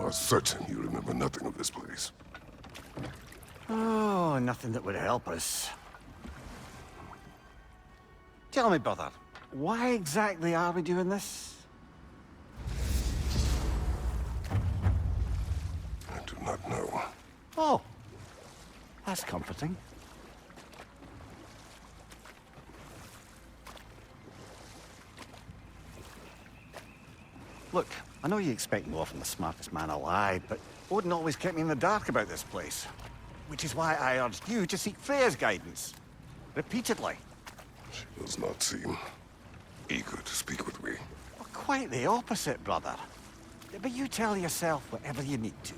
are certain you remember nothing of this place. Oh, nothing that would help us. Tell me, brother, why exactly are we doing this? I do not know. Oh, that's comforting. Look, I know you expect more from the smartest man alive, but Odin always kept me in the dark about this place. Which is why I urged you to seek Freya's guidance. Repeatedly. She does not seem eager to speak with me. Well, quite the opposite, brother. But you tell yourself whatever you need to.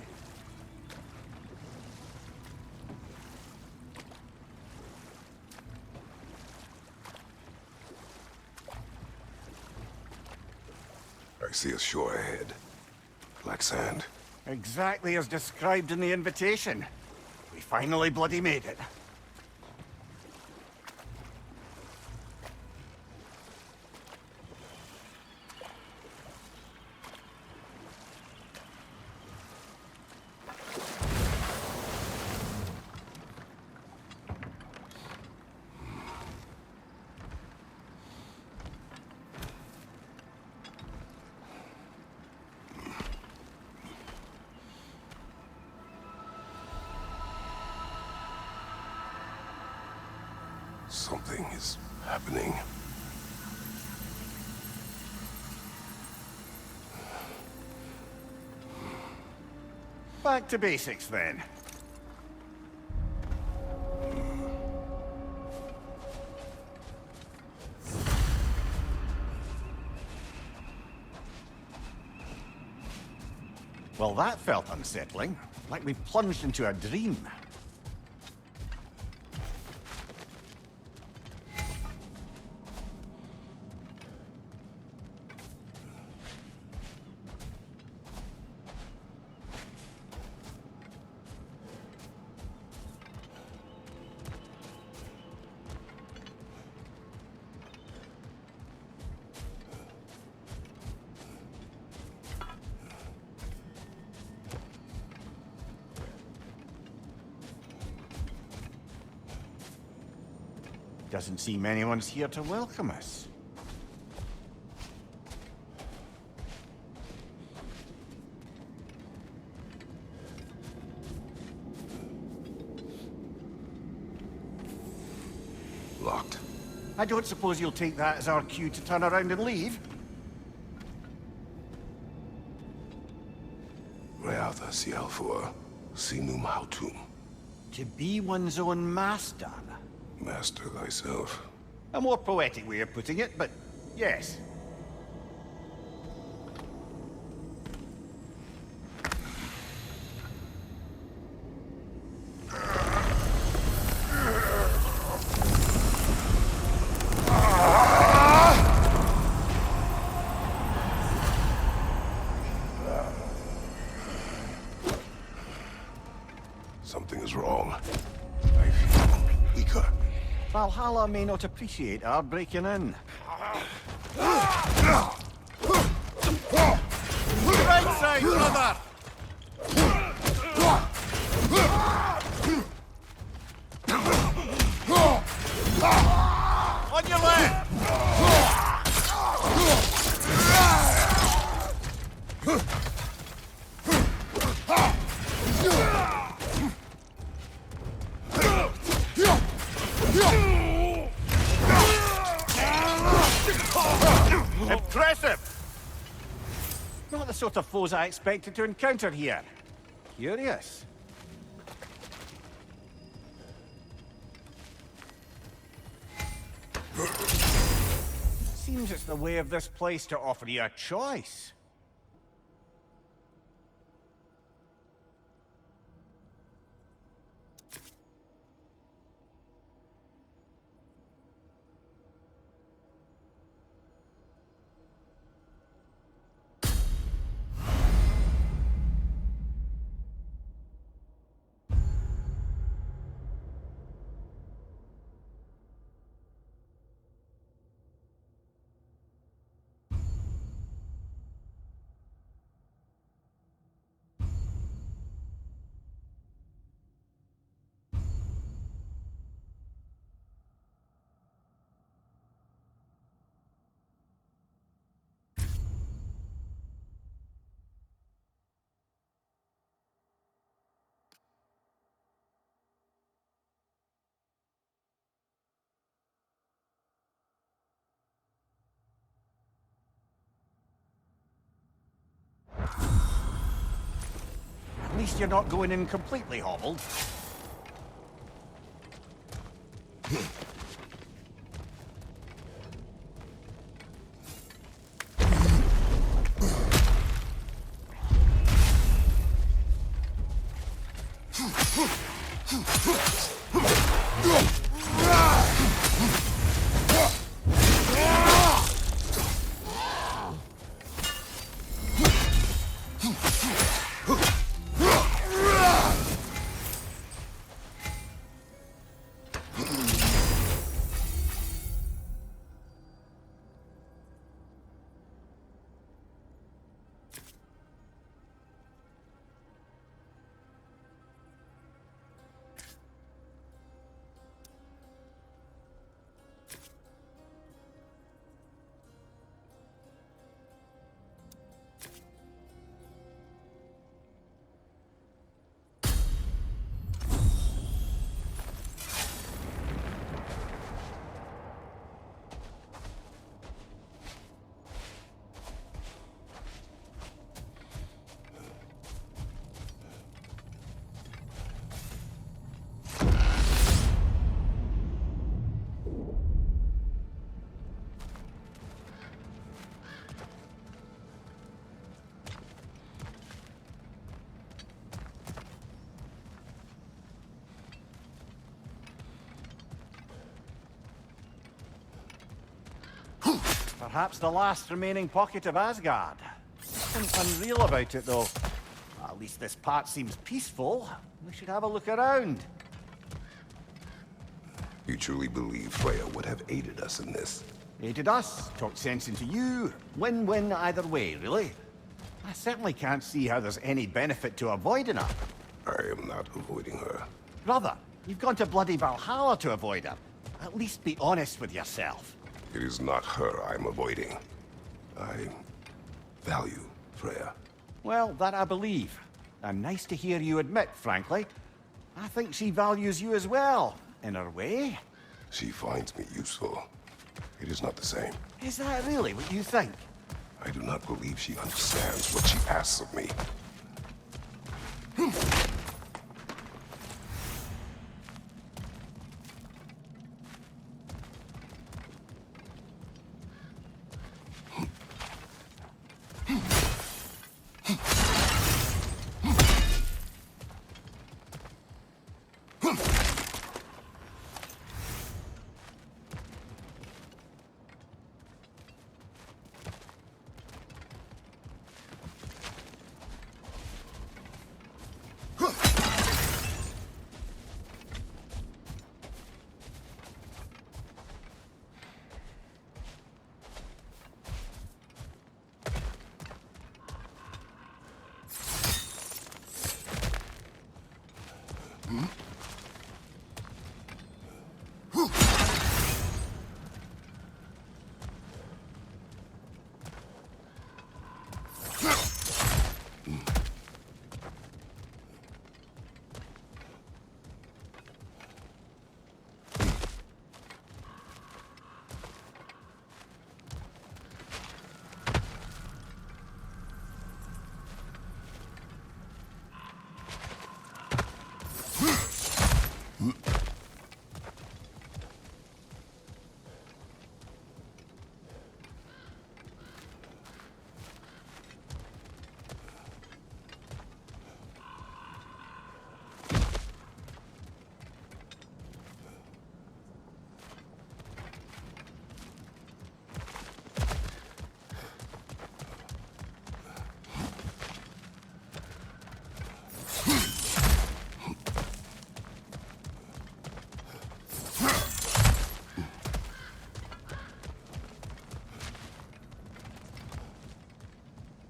I see a shore ahead. Black sand. Exactly as described in the invitation. We finally bloody made it. Something is happening. Back to basics, then. Well, that felt unsettling. Like we plunged into a dream. Doesn't seem anyone's here to welcome us. Locked. I don't suppose you'll take that as our cue to turn around and leave? Reatha Sialfur, Sinum Hautum. To be one's own master. Master thyself. A more poetic way of putting it, but yes. Something is wrong. I feel weaker. Valhalla may not appreciate our breaking in. Right side, brother! On your left! Impressive! Not the sort of foes I expected to encounter here. Curious. Seems it's the way of this place to offer you a choice. least you're not going in completely hobbled. Perhaps the last remaining pocket of Asgard. Something unreal about it, though. At least this part seems peaceful. We should have a look around. You truly believe Freya would have aided us in this? Aided us, talked sense into you. Win-win either way, really. I certainly can't see how there's any benefit to avoiding her. I am not avoiding her. Brother, you've gone to bloody Valhalla to avoid her. At least be honest with yourself. It is not her I'm avoiding. I value Freya. Well, that I believe. And nice to hear you admit, frankly. I think she values you as well, in her way. She finds me useful. It is not the same. Is that really what you think? I do not believe she understands what she asks of me.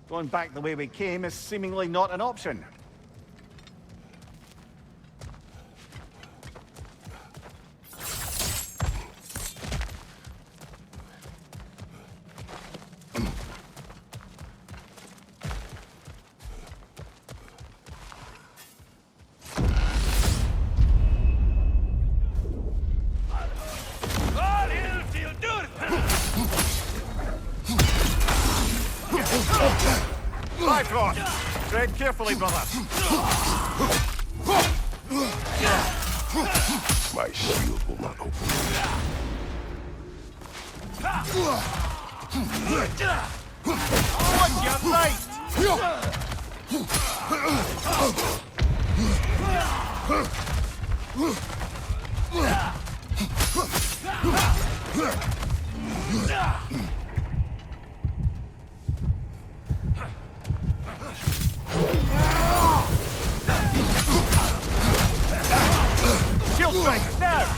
Going back the way we came is seemingly not an option. Bifrost! Tread carefully, brother. My shield will not open. On your right! Shield strike, now!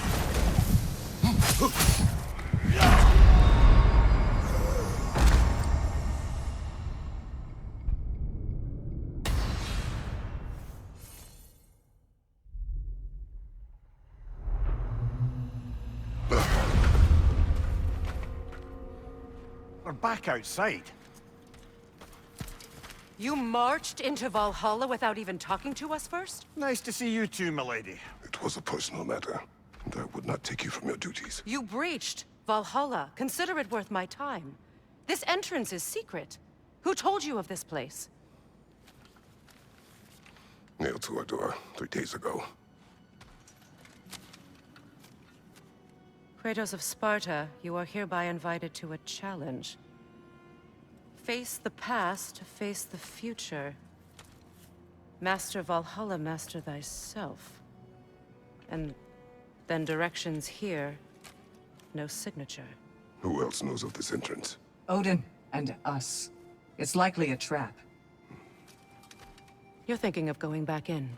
We're back outside. You marched into Valhalla without even talking to us first? Nice to see you too, milady. It was a personal matter, and I would not take you from your duties. You breached Valhalla. Consider it worth my time. This entrance is secret. Who told you of this place? Nailed to our door 3 days ago. Kratos of Sparta, you are hereby invited to a challenge. Face the past, face the future. Master Valhalla, master thyself. And then directions here, no signature. Who else knows of this entrance? Odin and us. It's likely a trap. You're thinking of going back in.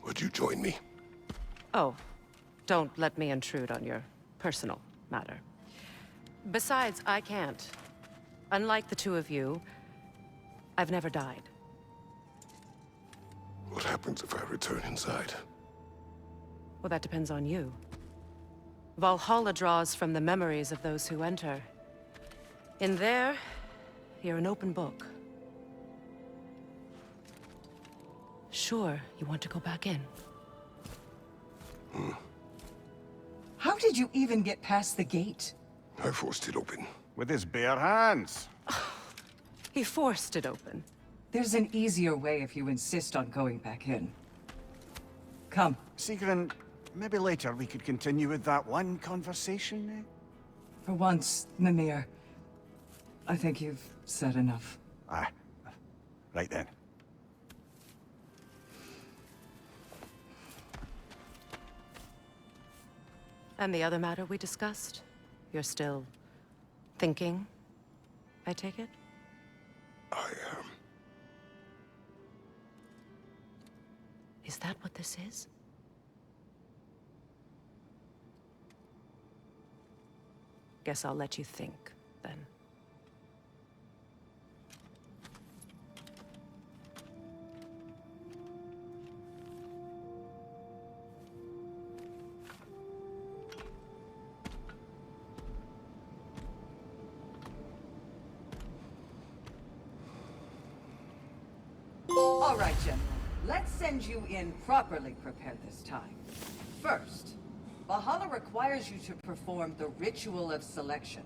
Would you join me? Oh, don't let me intrude on your personal matter. Besides, I can't. Unlike the two of you, I've never died. What happens if I return inside? Well, that depends on you. Valhalla draws from the memories of those who enter. In there, you're an open book. Sure, you want to go back in. How did you even get past the gate? I forced it open. With his bare hands. He forced it open. There's an easier way if you insist on going back in. Come. Sigrun, maybe later we could continue with that one conversation, eh? For once, Mimir. I think you've said enough. Aye. Right then. And the other matter we discussed? You're still thinking, I take it? I am. Is that what this is? Guess I'll let you think, then. All right, General. Let's send you in properly prepared this time. First, Valhalla requires you to perform the ritual of selection.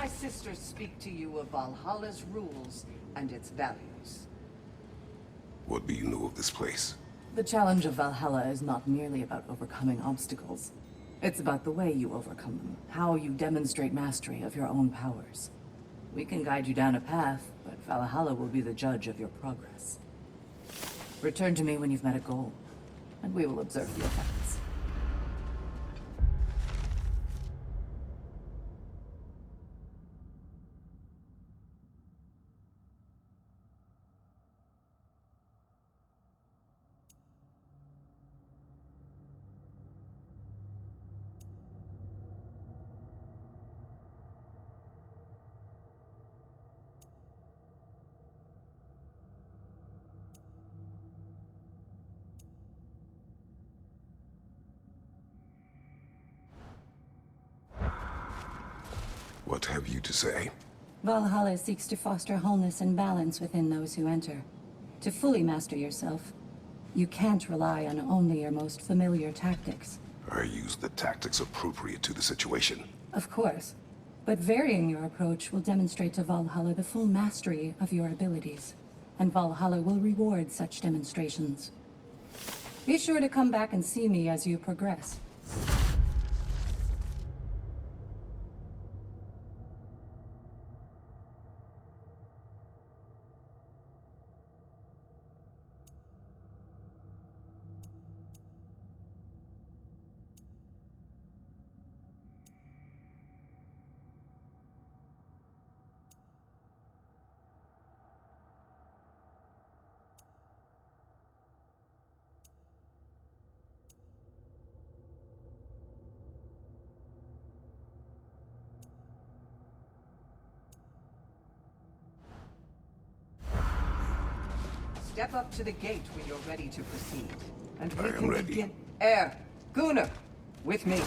my sisters speak to you of Valhalla's rules and its values. What do you know of this place? The challenge of Valhalla is not merely about overcoming obstacles. It's about the way you overcome them, how you demonstrate mastery of your own powers. We can guide you down a path, but Valhalla will be the judge of your progress. Return to me when you've met a goal, and we will observe the effects. What have you to say? Valhalla seeks to foster wholeness and balance within those who enter. To fully master yourself, you can't rely on only your most familiar tactics. I use the tactics appropriate to the situation. Of course, but varying your approach will demonstrate to Valhalla the full mastery of your abilities, and Valhalla will reward such demonstrations. Be sure to come back and see me as you progress. Step up to the gate when you're ready to proceed. And we I am can ready. begin. Gunnar, with me.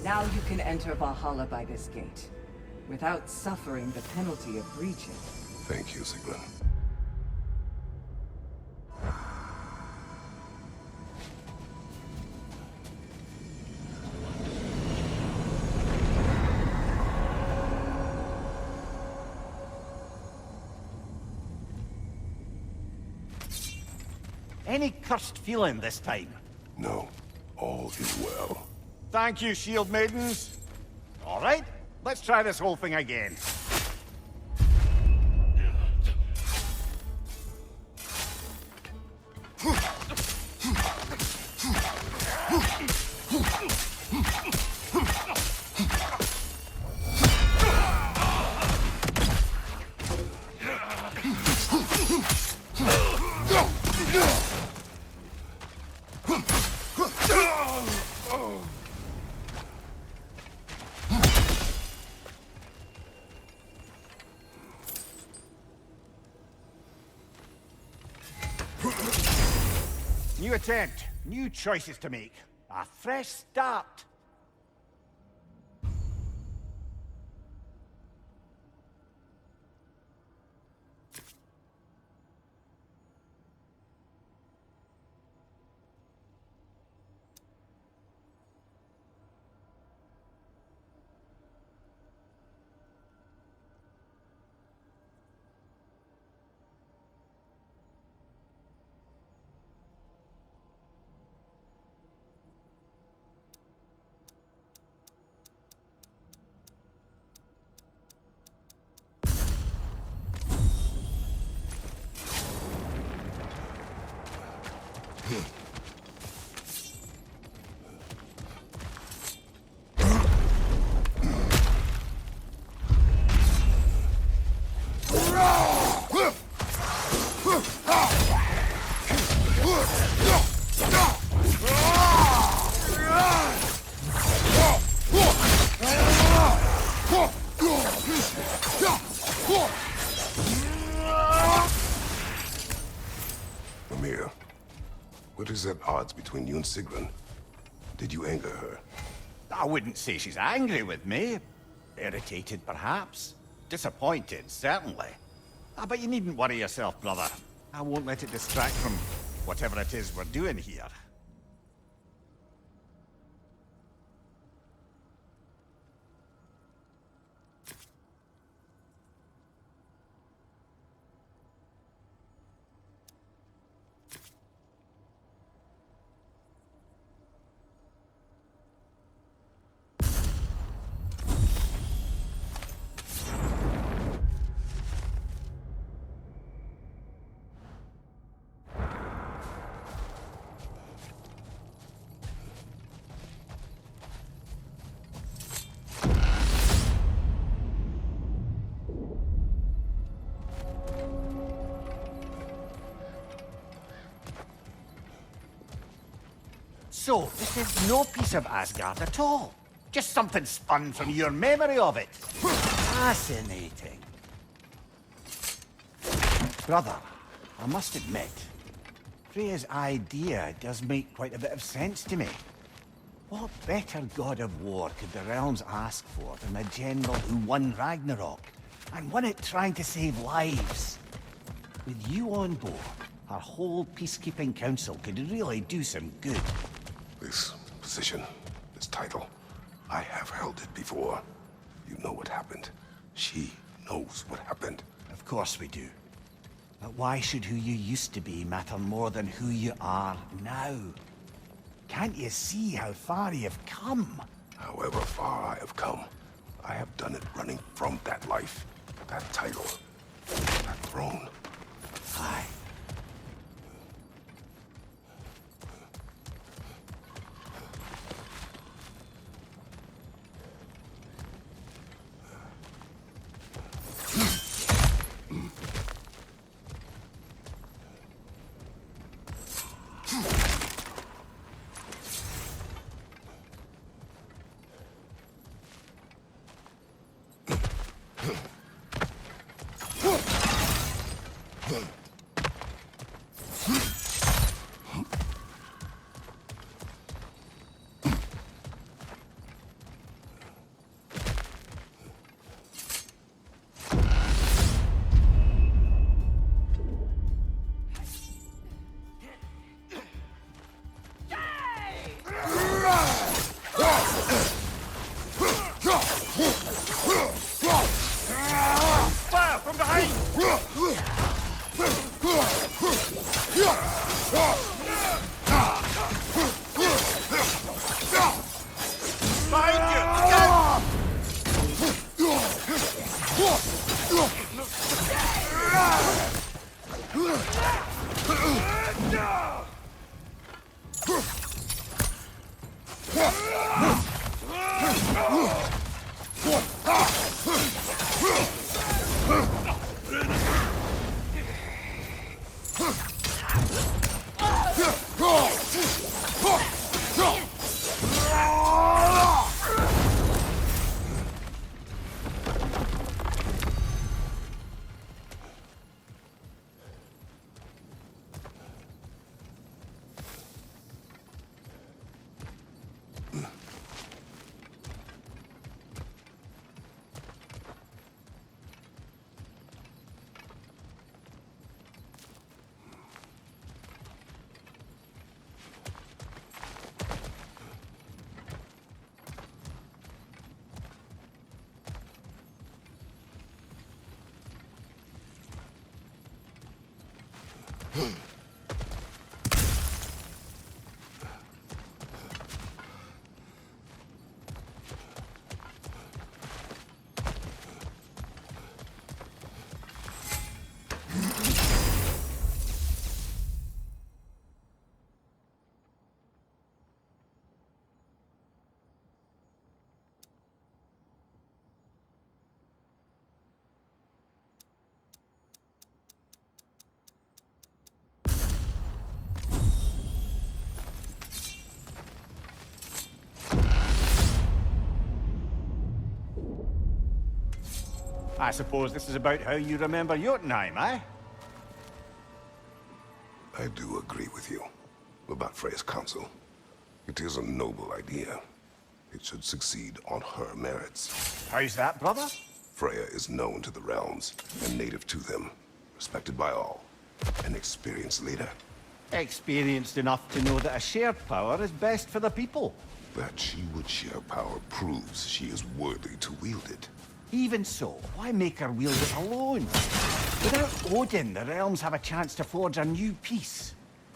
Now you can enter Valhalla by this gate, without suffering the penalty of breaching. Thank you, Sigrun. Any cursed feeling this time? No, all is well. Thank you, shield maidens. All right, let's try this whole thing again. New attempt, new choices to make. A fresh start. Mimir, what is at odds between you and Sigrun? Did you anger her? I wouldn't say she's angry with me. Irritated, perhaps. Disappointed, certainly. But you needn't worry yourself, brother. I won't let it distract from whatever it is we're doing here. So, this is no piece of Asgard at all. Just something spun from your memory of it. Fascinating. Brother, I must admit, Freya's idea does make quite a bit of sense to me. What better god of war could the realms ask for than a general who won Ragnarok, and won it trying to save lives? With you on board, our whole peacekeeping council could really do some good. This position, this title, I have held it before. You know what happened. She knows what happened. Of course we do. But why should who you used to be matter more than who you are now? Can't you see how far you've come? However far I have come, I have done it running from that life, that title, that throne. Aye. Fire from behind! I suppose this is about how you remember Jotunheim, eh? I do agree with you about Freya's counsel. It is a noble idea. It should succeed on her merits. How's that, brother? Freya is known to the realms and native to them, respected by all. An experienced leader. Experienced enough to know that a shared power is best for the people. That she would share power proves she is worthy to wield it. Even so, why make her wield it alone? Without Odin, the realms have a chance to forge a new peace.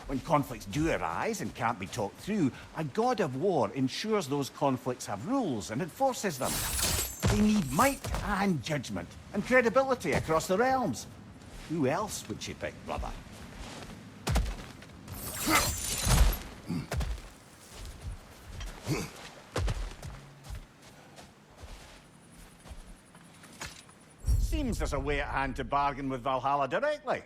When conflicts do arise and can't be talked through, a god of war ensures those conflicts have rules and enforces them. They need might and judgment, and credibility across the realms. Who else would she pick, brother? Seems there's a way at hand to bargain with Valhalla directly.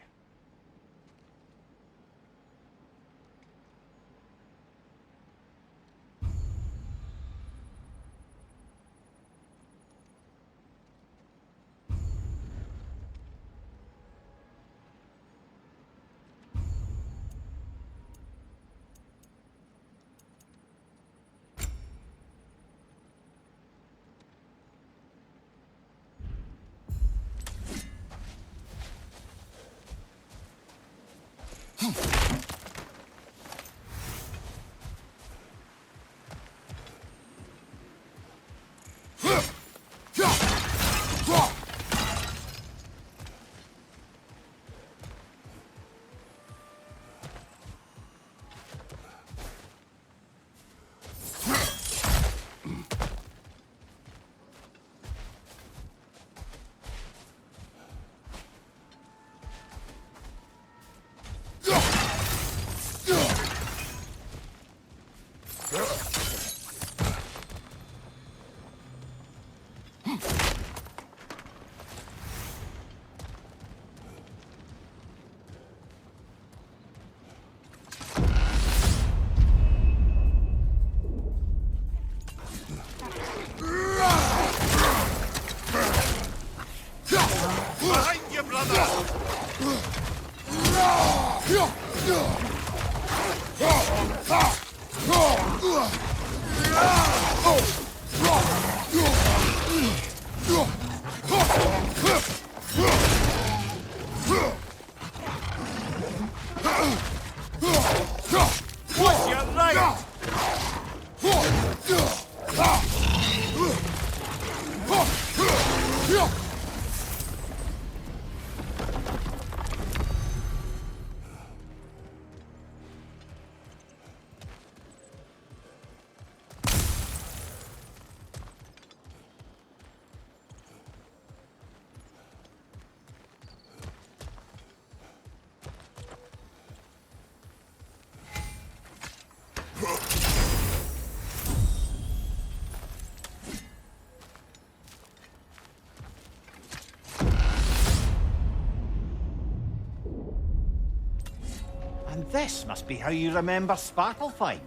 And this must be how you remember Sparklefine.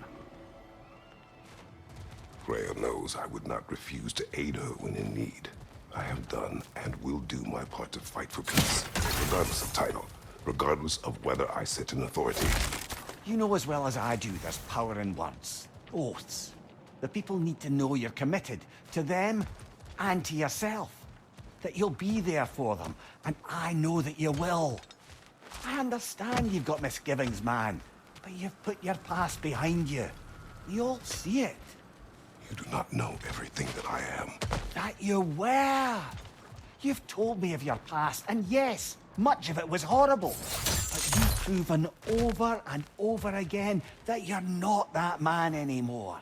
Freya knows I would not refuse to aid her when in need. I have done and will do my part to fight for peace, regardless of title, regardless of whether I sit in authority. You know as well as I do there's power in words. Oaths. The people need to know you're committed to them and to yourself. That you'll be there for them, and I know that you will. I understand you've got misgivings, man, but you've put your past behind you. We all see it. You do not know everything that I am. That you were. You've told me of your past, and yes, much of it was horrible. But you've proven over and over again that you're not that man anymore.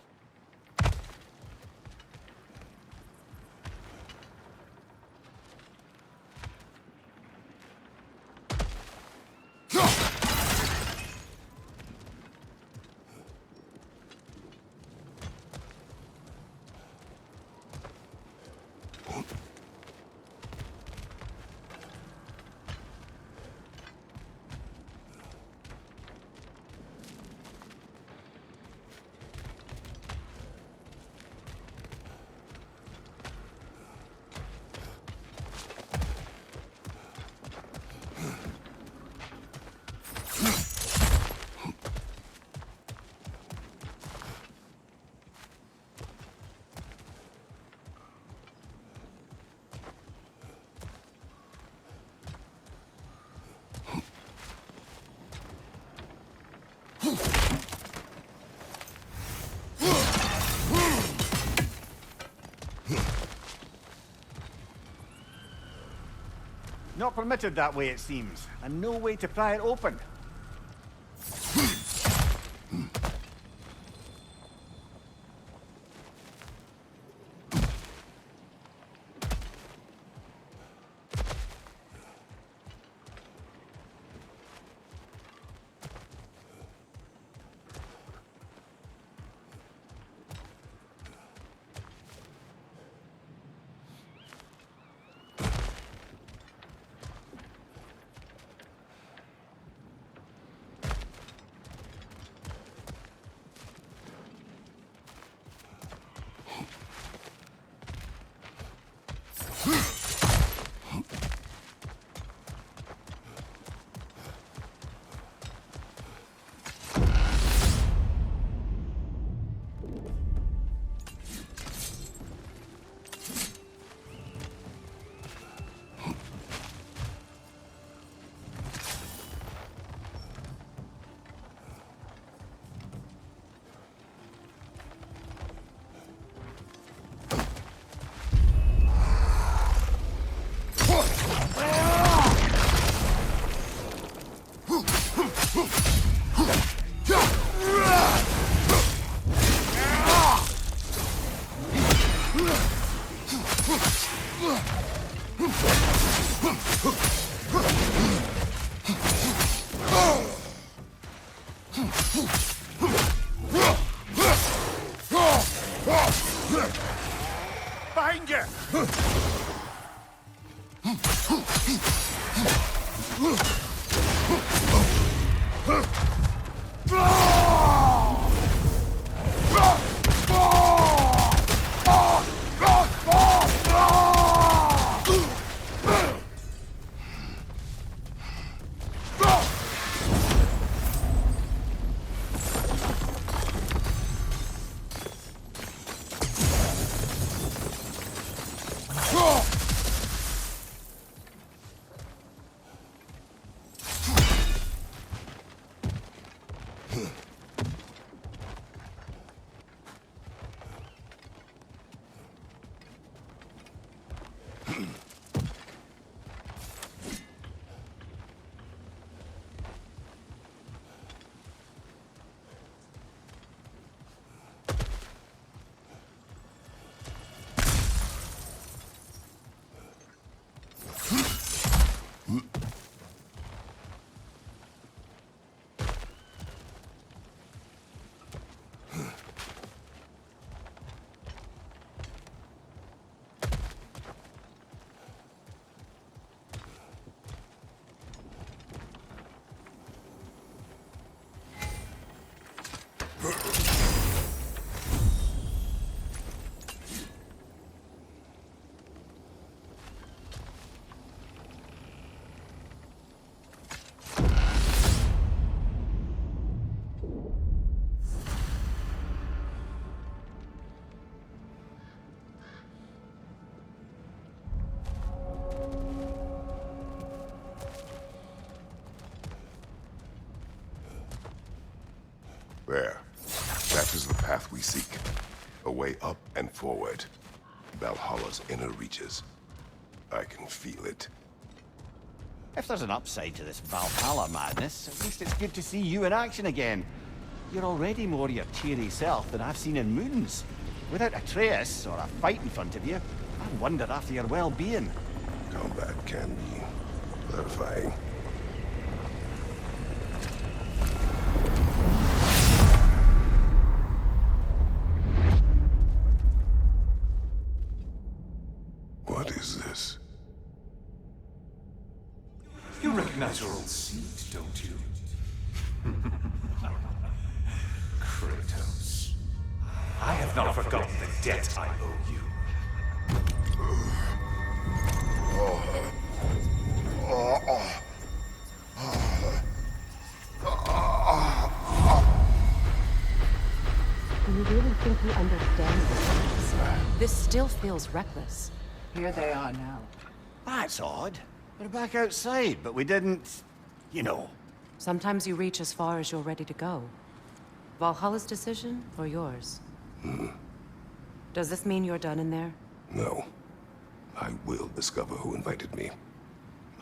Not permitted that way, it seems. And no way to pry it open. Behind you! There. That is the path we seek. A way up and forward. Valhalla's inner reaches. I can feel it. If there's an upside to this Valhalla madness, at least it's good to see you in action again. You're already more your cheery self than I've seen in moons. Without Atreus, or a fight in front of you, I wonder after your well-being. Combat can be clarifying. What is this? You recognize your old seat, don't you? Kratos. I have not forgotten the debt I owe you. Do you really think you understand this? This still feels reckless. Here they are now. That's odd. We're back outside, but we didn't... you know. Sometimes you reach as far as you're ready to go. Valhalla's decision, or yours? Does this mean you're done in there? No. I will discover who invited me.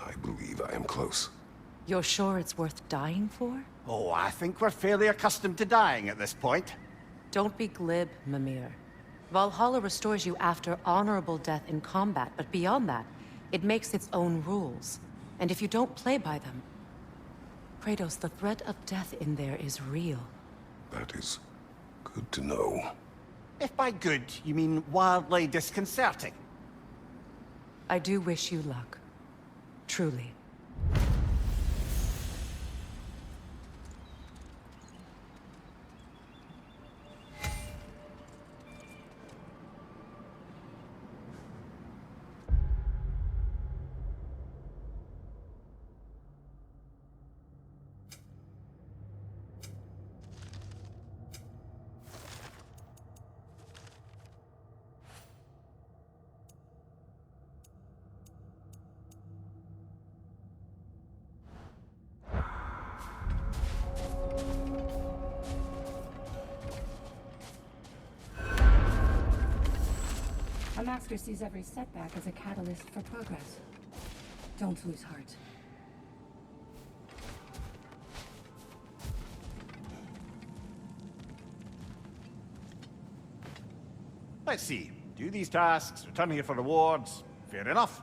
I believe I am close. You're sure it's worth dying for? Oh, I think we're fairly accustomed to dying at this point. Don't be glib, Mimir. Valhalla restores you after honorable death in combat, but beyond that, it makes its own rules. And if you don't play by them... Kratos, the threat of death in there is real. That is good to know. If by good, you mean wildly disconcerting. I do wish you luck. Truly. A master sees every setback as a catalyst for progress. Don't lose heart. Let's see. Do these tasks, return here for rewards. Fair enough.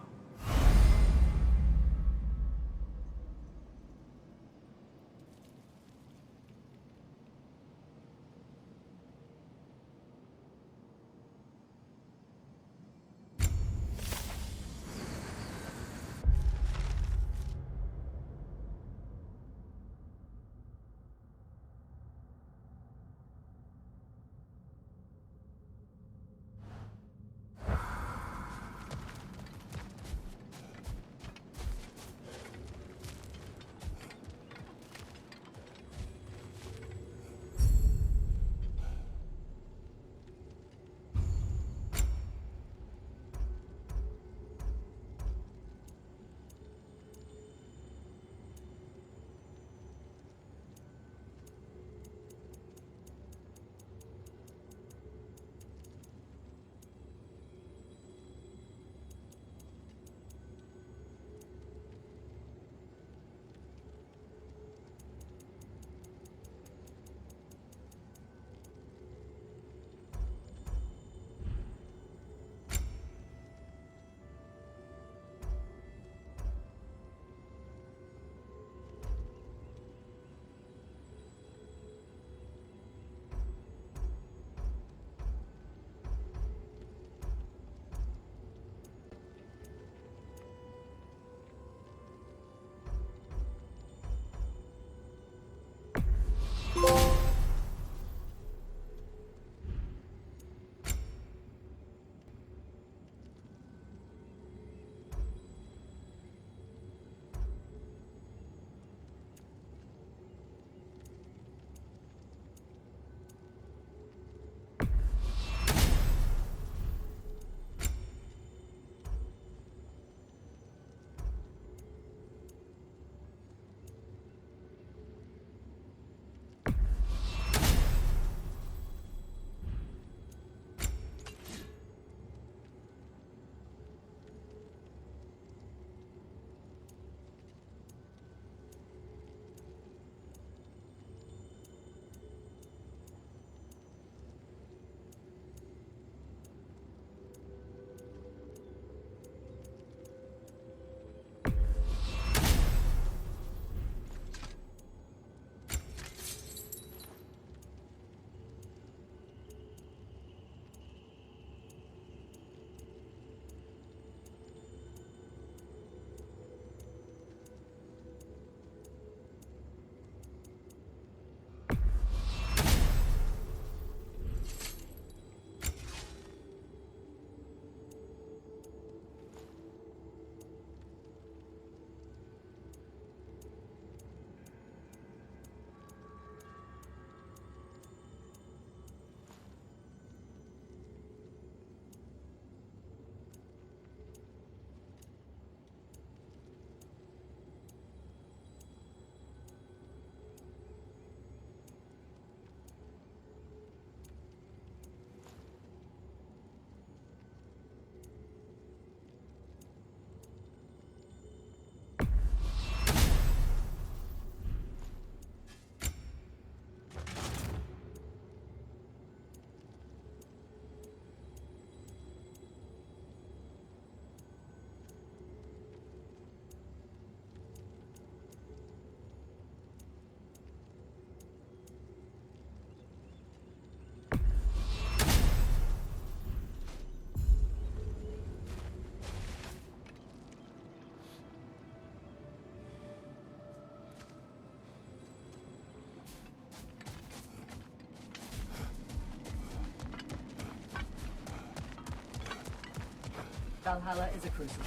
Valhalla is a crucible.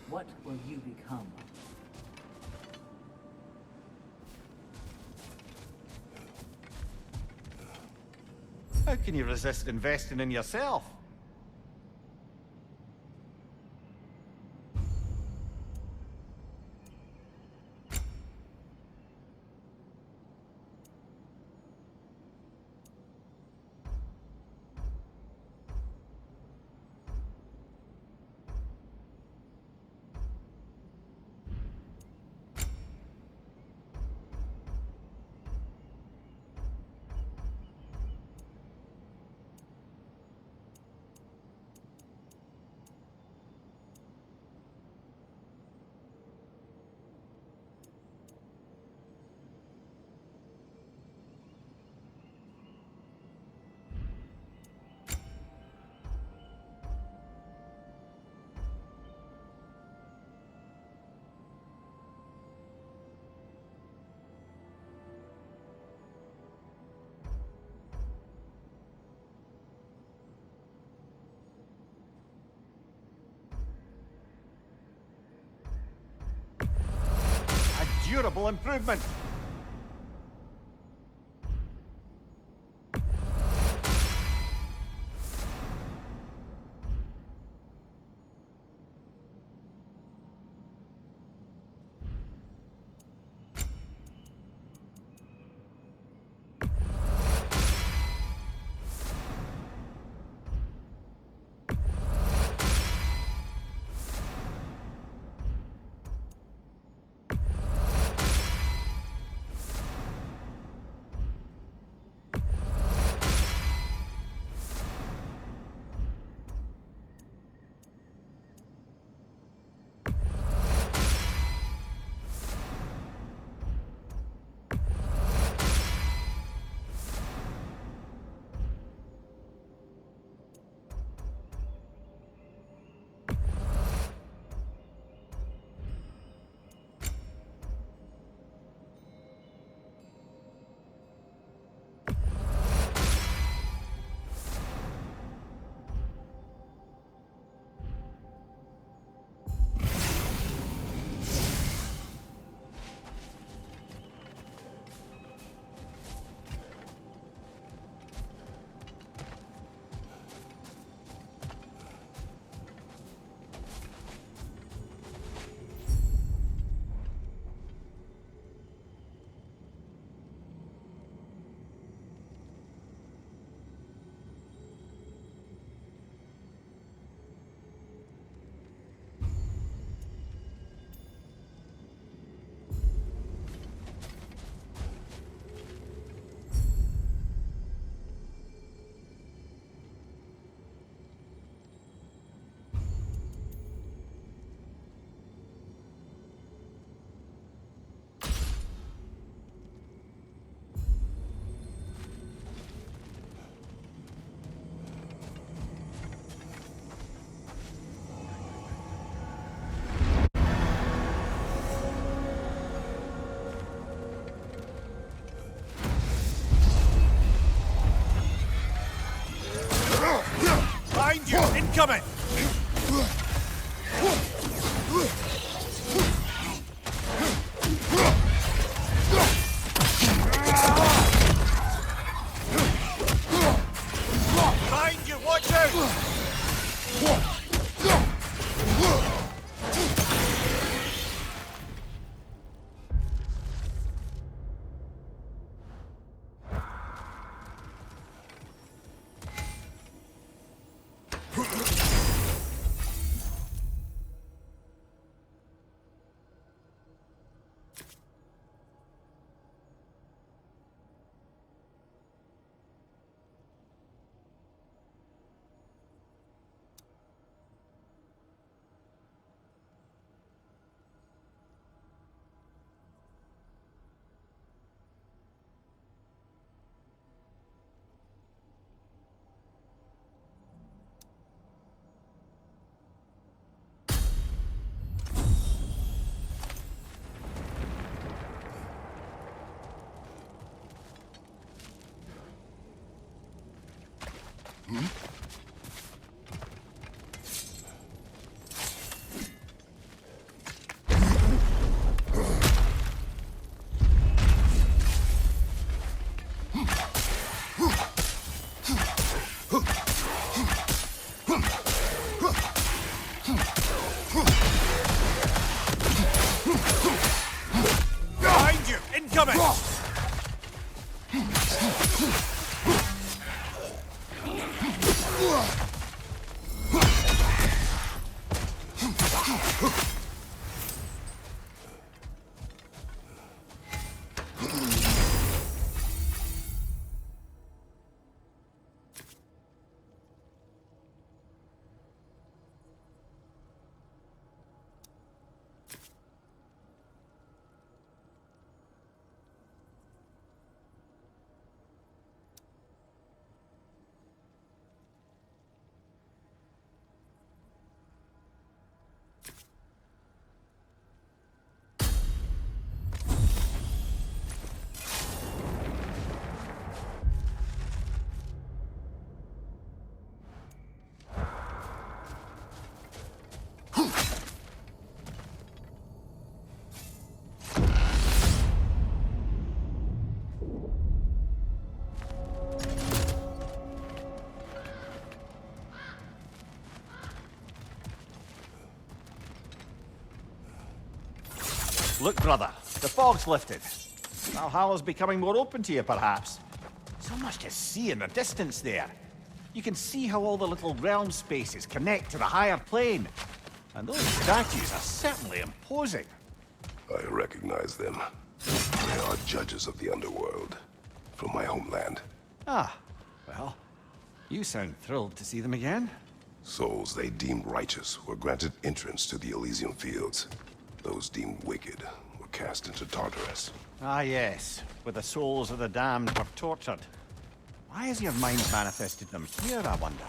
What will you become? How can you resist investing in yourself? A durable improvement! Behind you! Incoming! Behind you! Watch out! Behind you! Incoming! Look, brother, the fog's lifted. Valhalla's becoming more open to you, perhaps. So much to see in the distance there. You can see how all the little realm spaces connect to the higher plane. And those statues are certainly imposing. I recognize them. They are judges of the underworld. From my homeland. Ah, well, you sound thrilled to see them again. Souls they deemed righteous were granted entrance to the Elysium Fields. Those deemed wicked were cast into Tartarus. Ah, yes, where the souls of the damned were tortured. Why has your mind manifested them here, I wonder?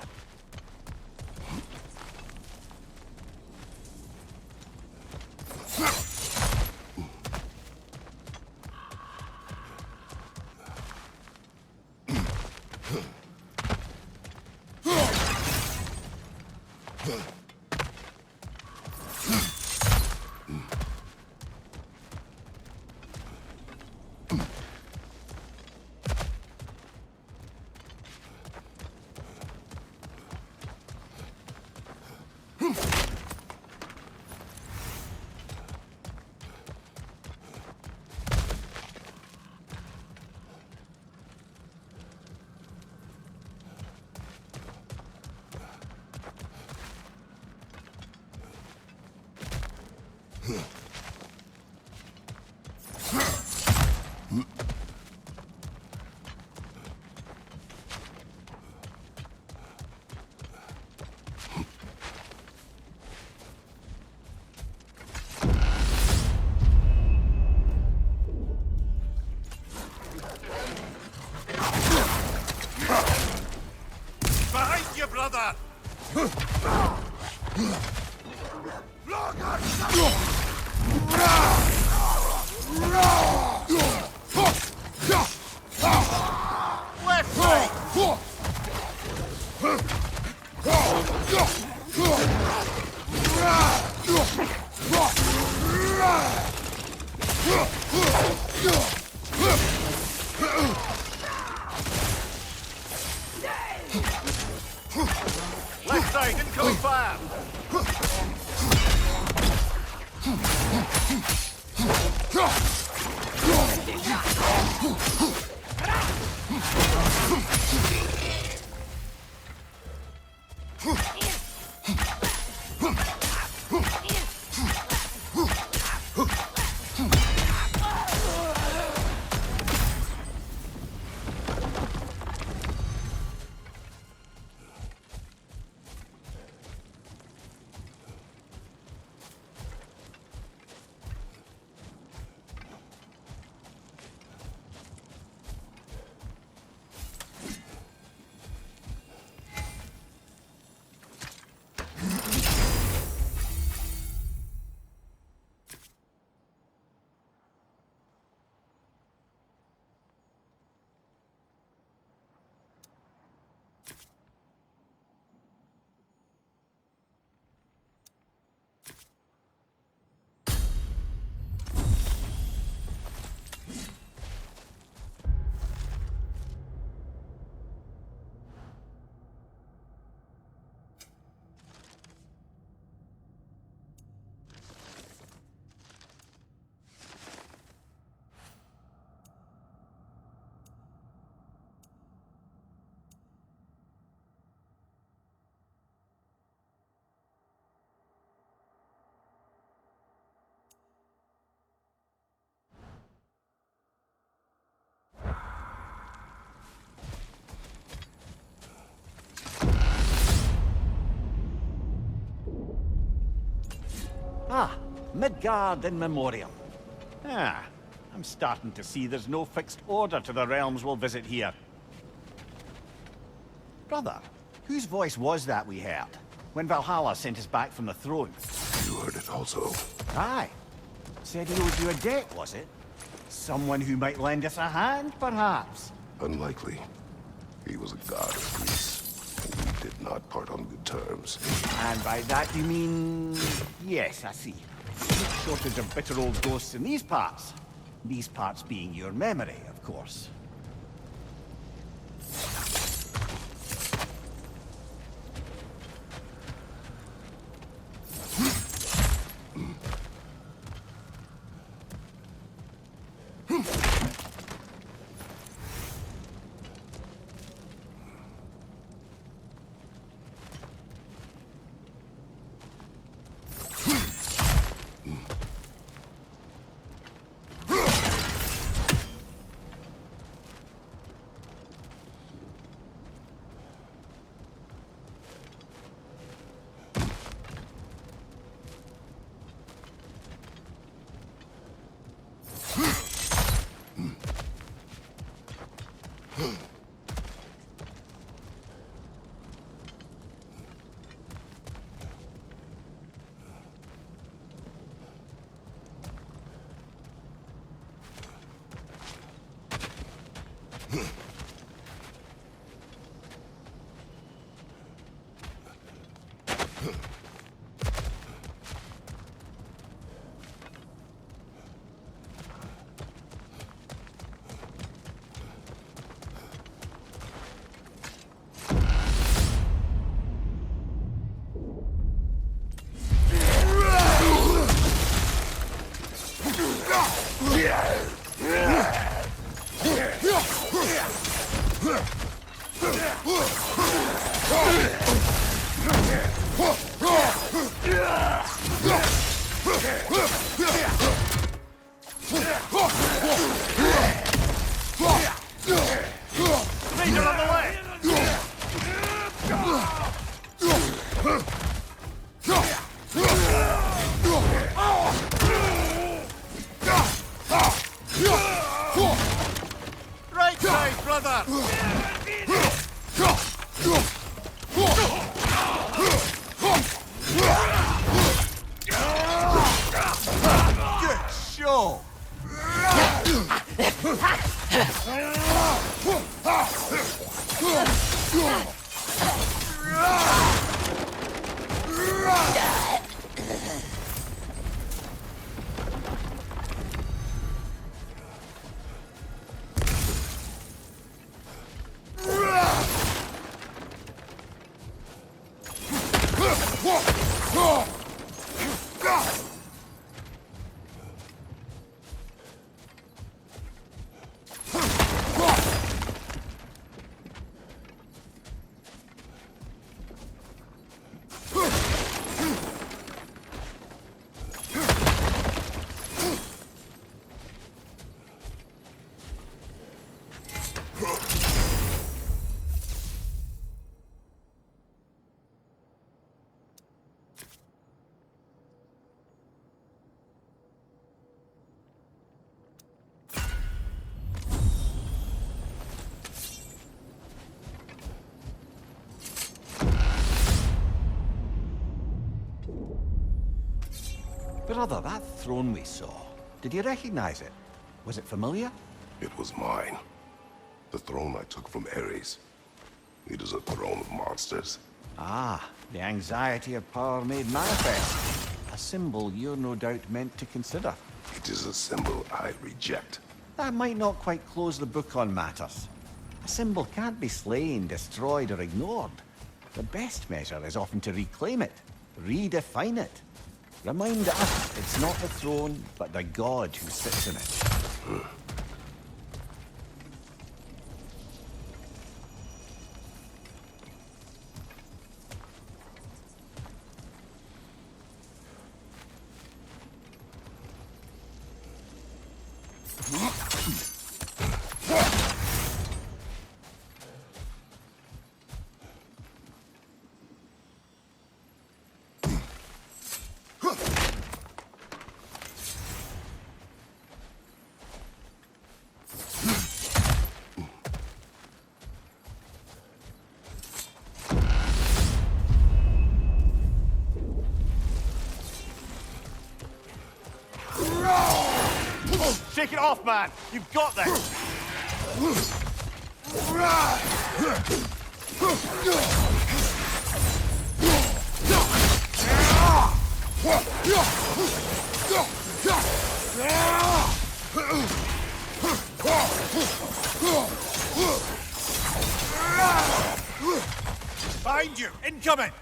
Behind you, brother! Left side! Left side, incoming fire! Midgard in memoriam. Ah, I'm starting to see there's no fixed order to the realms we'll visit here. Brother, whose voice was that we heard when Valhalla sent us back from the throne? You heard it also. Aye. Said he owed you a debt, was it? Someone who might lend us a hand, perhaps? Unlikely. He was a god of Greece, and we did not part on good terms. And by that you mean... Yes, I see. No shortage of bitter old ghosts in these parts. These parts being your memory, of course. Right side, brother! Good show! Brother, that throne we saw, did you recognize it? Was it familiar? It was mine. The throne I took from Ares. It is a throne of monsters. Ah, the anxiety of power made manifest. A symbol you're no doubt meant to consider. It is a symbol I reject. That might not quite close the book on matters. A symbol can't be slain, destroyed, or ignored. The best measure is often to reclaim it, redefine it. Remind us it's not the throne, but the god who sits in it. Shake it off, man! You've got this! Behind you! Incoming!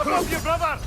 Above you, brother!